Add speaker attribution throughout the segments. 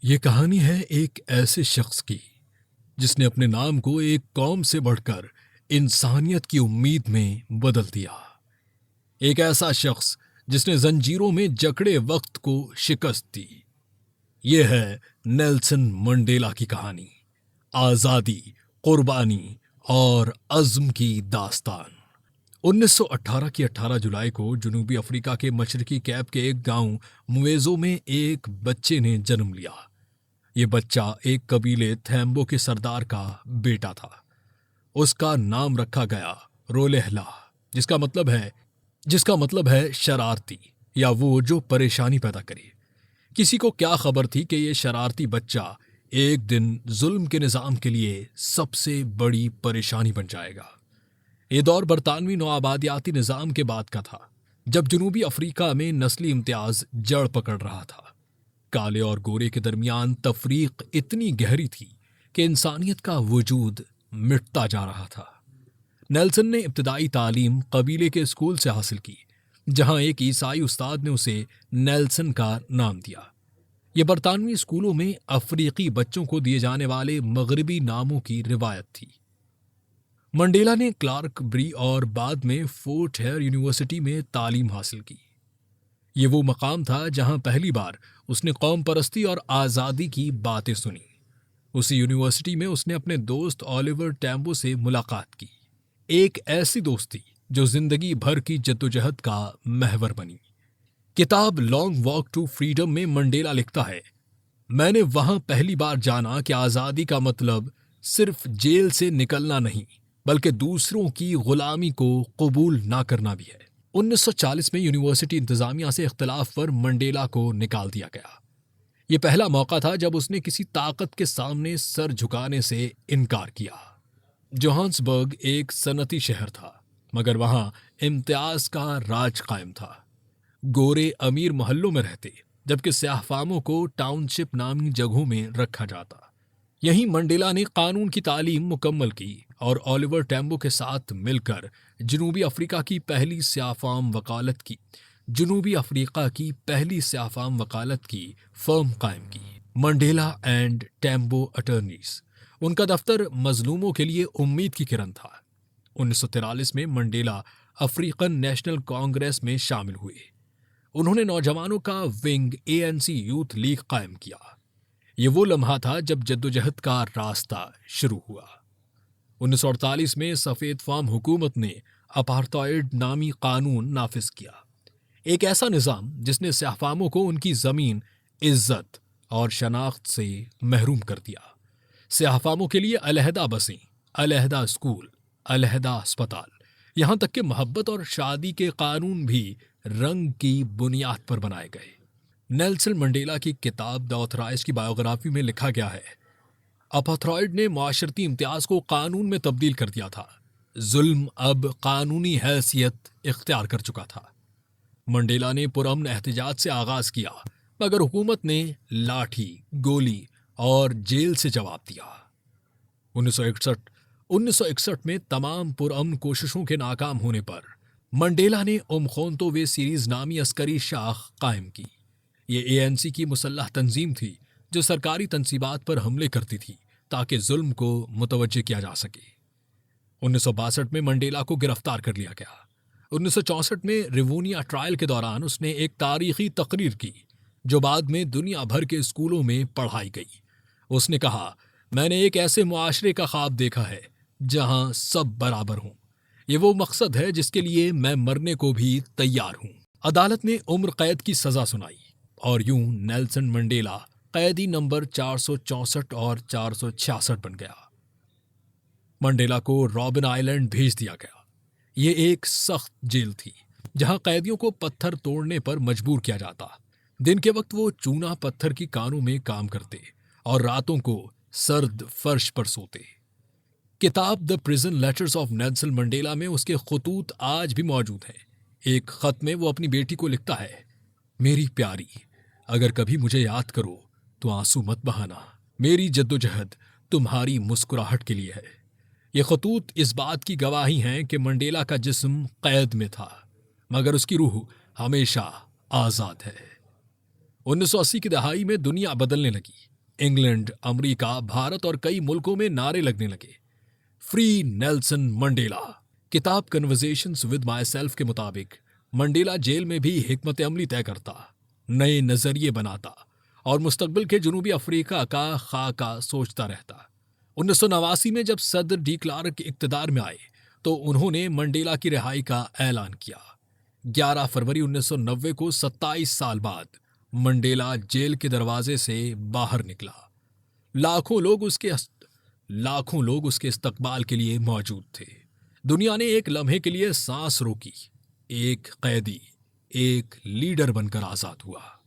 Speaker 1: ये कहानी है एक ऐसे शख्स की जिसने अपने नाम को एक कौम से बढ़कर इंसानियत की उम्मीद में बदल दिया। एक ऐसा शख्स जिसने जंजीरों में जकड़े वक्त को शिकस्त दी। ये है नेल्सन मंडेला की कहानी। आजादी, कुर्बानी और अज़्म की दास्तान। 1918 की 18 जुलाई को जनूबी अफ्रीका के मशरकी कैप के एक गांव मुएज़ो में एक बच्चे ने जन्म लिया। ये बच्चा एक कबीले थैम्बो के सरदार का बेटा था। उसका नाम रखा गया रोलेहला, जिसका मतलब है शरारती, या वो जो परेशानी पैदा करे। किसी को क्या खबर थी कि ये शरारती बच्चा एक दिन जुल्म के निज़ाम के लिए सबसे बड़ी परेशानी बन जाएगा। ये दौर बरतानवी नौआबादियाती निज़ाम के बाद का था, जब जनूबी अफ्रीका में नस्ली इम्तियाज जड़ पकड़ रहा था। काले और गोरे के दरमियान तफरीक इतनी गहरी थी कि इंसानियत का वजूद मिटता जा रहा था। नेल्सन ने इब्तदाई तालीम कबीले के स्कूल से हासिल की, जहां एक ईसाई उस्ताद ने उसे नेल्सन का नाम दिया। यह बरतानवी स्कूलों में अफ्रीकी बच्चों को दिए जाने वाले मगरबी नामों की रिवायत थी। मंडेला ने क्लार्क ब्री और बाद में फोर्ट हेयर यूनिवर्सिटी में तालीम हासिल की। ये वो मकाम था जहां पहली बार उसने कौम परस्ती और आज़ादी की बातें सुनी। उसी यूनिवर्सिटी में उसने अपने दोस्त ओलिवर टैम्बो से मुलाकात की। एक ऐसी दोस्ती जो जिंदगी भर की जद्दोजहद का महवर बनी। किताब लॉन्ग वॉक टू फ्रीडम में मंडेला लिखता है, मैंने वहां पहली बार जाना कि आज़ादी का मतलब सिर्फ जेल से निकलना नहीं, बल्कि दूसरों की गुलामी को कबूल ना करना भी है। 1940 में यूनिवर्सिटी इंतजामिया से इख्तिलाफ पर मंडेला को निकाल दिया गया। यह पहला मौका था जब उसने किसी ताकत के सामने सर झुकाने से इनकार किया। जोहान्सबर्ग एक सनती शहर था, मगर वहां इम्तियाज का राज कायम था। गोरे अमीर मोहल्लों में रहते, जबकि स्याहफामों को टाउनशिप नामी जगहों में रखा जाता। यहीं मंडेला ने कानून की तालीम मुकम्मल की और ओलिवर टैम्बो के साथ मिलकर जनूबी अफ्रीका की पहली स्याहफाम वकालत की फर्म कायम की, मंडेला एंड टैम्बो अटर्नीज। उनका दफ्तर मजलूमों के लिए उम्मीद की किरण था। 1943 में मंडेला अफ्रीकन नेशनल कांग्रेस में शामिल हुए। उन्होंने नौजवानों का विंग ANC यूथ लीग कायम किया। ये वो लम्हा था जब जद्दोजहद का रास्ता शुरू हुआ। 1948 में सफेद फार्म हुकूमत ने अपार्थाइड नामी कानून नाफिज किया, एक ऐसा निज़ाम जिसने स्याहफामों को उनकी ज़मीन, इज्जत और शनाख्त से महरूम कर दिया। स्याहफामों के लिए अलहदा बसें, अलहदा स्कूल, अलहदा अस्पताल, यहाँ तक कि मोहब्बत और शादी के कानून भी रंग की बुनियाद पर बनाए गए। नेल्सन मंडेला की किताब द ऑथराइज्ड की बायोग्राफी में लिखा गया है, अपार्थाइड ने माशरती इम्तियाज को कानून में तब्दील कर दिया था। जुल्म अब कानूनी हैसियत इख्तियार कर चुका था। मंडेला ने पुरअमन एहतजाज से आगाज किया, मगर हुकूमत ने लाठी, गोली और जेल से जवाब दिया। 1961 में तमाम पुरअमन कोशिशों के नाकाम होने पर मंडेला ने उमखोंतो वे सीरीज नामी अस्करी शाख कायम की। ये ANC की मुसल्लह तंजीम थी जो सरकारी तंसीबात पर हमले करती थी ताकि जुल्म को मुतवज्जे किया जा सके। 1962 में मंडेला को गिरफ्तार कर लिया गया। 1964 में रिवोनिया ट्रायल के दौरान उसने एक तारीखी तकरीर की जो बाद में दुनिया भर के स्कूलों में पढ़ाई गई। उसने कहा, मैंने एक ऐसे मुआशरे का ख्वाब देखा है जहां सब बराबर हों। ये वो मकसद है जिसके लिए मैं मरने को भी तैयार हूं। अदालत ने उम्र कैद की सजा सुनाई और यूं नेल्सन मंडेला कैदी नंबर 464 और 466 बन गया। मंडेला को रॉबिन आइलैंड भेज दिया गया। ये एक सख्त जेल थी जहां कैदियों को पत्थर तोड़ने पर मजबूर किया जाता। दिन के वक्त वो चूना पत्थर की कानों में काम करते और रातों को सर्द फर्श पर सोते। किताब the prison letters of Nelson Mandela में उसके खुतूत आज भी मौजूद हैं। एक खत में वो अपनी बेटी को लिखता है, मेरी प्यारी, अगर कभी मुझे याद करो तो आंसू मत बहाना। मेरी जद्दोजहद तुम्हारी मुस्कुराहट के लिए है। ये खतूत इस बात की गवाही हैं कि मंडेला का जिस्म कैद में था, मगर उसकी रूह हमेशा आजाद है। 1980 की दहाई में दुनिया बदलने लगी। इंग्लैंड, अमेरिका, भारत और कई मुल्कों में नारे लगने लगे, फ्री नेल्सन मंडेला। किताब कन्वर्सेशंस विद माई सेल्फ के मुताबिक मंडेला जेल में भी हिकमत अमली तय करता, नए नजरिए बनाता और मुस्तकबिल के जनूबी अफ्रीका का खाका सोचता रहता। 1989 में जब सदर डी क्लार्क इक्तदार में आए तो उन्होंने मंडेला की रिहाई का ऐलान किया। 11 फरवरी 1990 को 27 साल बाद मंडेला जेल के दरवाजे से बाहर निकला। लाखों लोग उसके इस्तकबाल के लिए मौजूद थे। दुनिया ने एक लम्हे के लिए सांस रोकी। एक कैदी एक लीडर बनकर आजाद हुआ।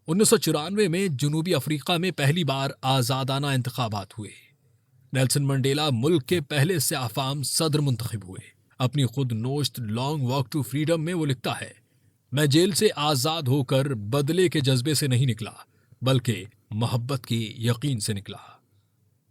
Speaker 1: 1994 में जनूबी अफ्रीका में पहली बार आजादाना इंतखाबात हुए। नेल्सन मंडेला मुल्क के पहले स्याह-फाम सदर मुंतखब हुए। अपनी खुद नोश्त लॉन्ग वॉक टू फ्रीडम में वो लिखता है, मैं जेल से आजाद होकर बदले के जज्बे से नहीं निकला, बल्कि मोहब्बत के यकीन से निकला।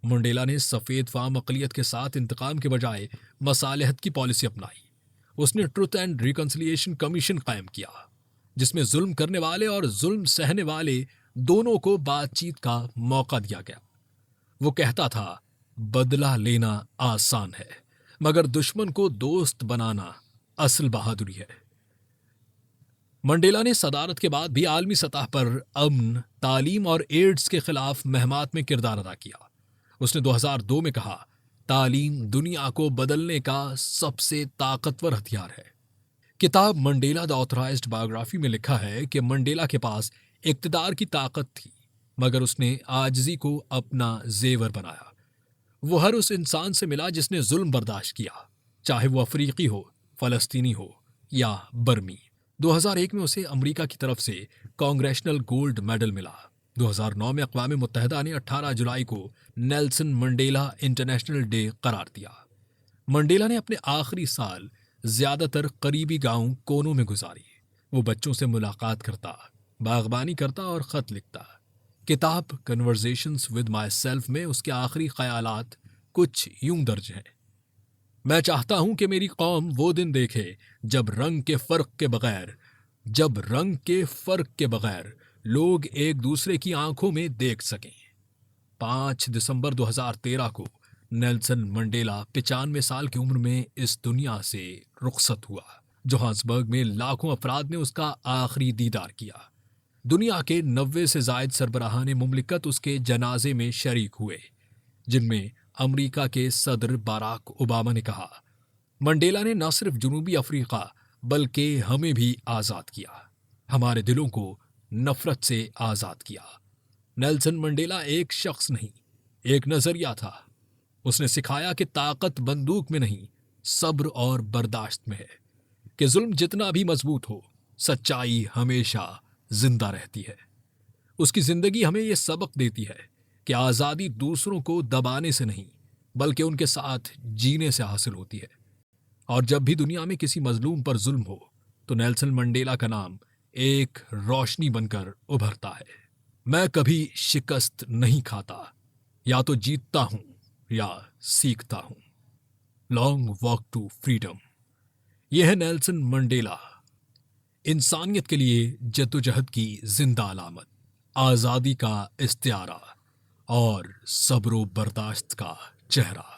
Speaker 1: मंडेला ने सफेद फाम अकलियत के साथ इंतकाम के बजाय मसालहत की पॉलिसी अपनाई। उसने ट्रुथ एंड रिकंसिलिएशन कमीशन कायम किया, जिसमें जुल्म करने वाले और जुल्म सहने वाले दोनों को बातचीत का मौका दिया गया। वो कहता था, बदला लेना आसान है, मगर दुश्मन को दोस्त बनाना असल बहादुरी है। मंडेला ने सदारत के बाद भी आलमी सतह पर अमन, तालीम और एड्स के खिलाफ महमात में किरदार अदा किया। उसने 2002 में कहा, तालीम दुनिया को बदलने का सबसे ताकतवर हथियार है। किताब मंडेला द ऑथराइज्ड बायोग्राफी में लिखा है कि मंडेला के पास इक्तदार की ताकत थी, मगर उसने आजिज़ी को अपना जेवर बनाया। वो हर उस इंसान से मिला जिसने जुल्म बर्दाश्त किया, चाहे वो अफ्रीकी हो, फलस्तीनी हो या बर्मी। 2001 में उसे अमेरिका की तरफ से कांग्रेशनल गोल्ड मेडल मिला। 2009 में अक़वाम मुत्तहिदा ने 18 जुलाई को नेल्सन मंडेला इंटरनेशनल डे करार दिया। मंडेला ने अपने आखिरी साल ज्यादातर करीबी गांव कोनों में गुजारी। वो बच्चों से मुलाकात करता, बागबानी करता और खत लिखता। किताब कन्वर्सेशंस विद माई सेल्फ में उसके आखिरी ख्यालात कुछ यूं दर्ज हैं। मैं चाहता हूं कि मेरी कौम वो दिन देखे जब रंग के फर्क के बगैर लोग एक दूसरे की आंखों में देख सकें। 5 दिसंबर 2013 को नेल्सन मंडेला 95 साल की उम्र में इस दुनिया से रुखसत हुआ। जोहान्सबर्ग में लाखों अफराद ने उसका आखिरी दीदार किया। दुनिया के 90 से जायद सरबराहान मुमलिकत उसके जनाजे में शरीक हुए, जिनमें अमेरिका के सदर बराक ओबामा ने कहा, मंडेला ने न सिर्फ जनूबी अफ्रीका बल्कि हमें भी आज़ाद किया, हमारे दिलों को नफरत से आज़ाद किया। नेल्सन मंडेला एक शख्स नहीं, एक नजरिया था। उसने सिखाया कि ताकत बंदूक में नहीं, सब्र और बर्दाश्त में है, कि जुल्म जितना भी मजबूत हो, सच्चाई हमेशा जिंदा रहती है। उसकी जिंदगी हमें यह सबक देती है कि आज़ादी दूसरों को दबाने से नहीं, बल्कि उनके साथ जीने से हासिल होती है। और जब भी दुनिया में किसी मजलूम पर जुल्म हो, तो नेल्सन मंडेला का नाम एक रोशनी बनकर उभरता है। मैं कभी शिकस्त नहीं खाता, या तो जीतता हूं या सीखता हूं। Long walk to freedom. यह है नेल्सन मंडेला, इंसानियत के लिए जद्दोजहद की जिंदा अलामत, आज़ादी का इस्तिआरा और सब्र बर्दाश्त का चेहरा।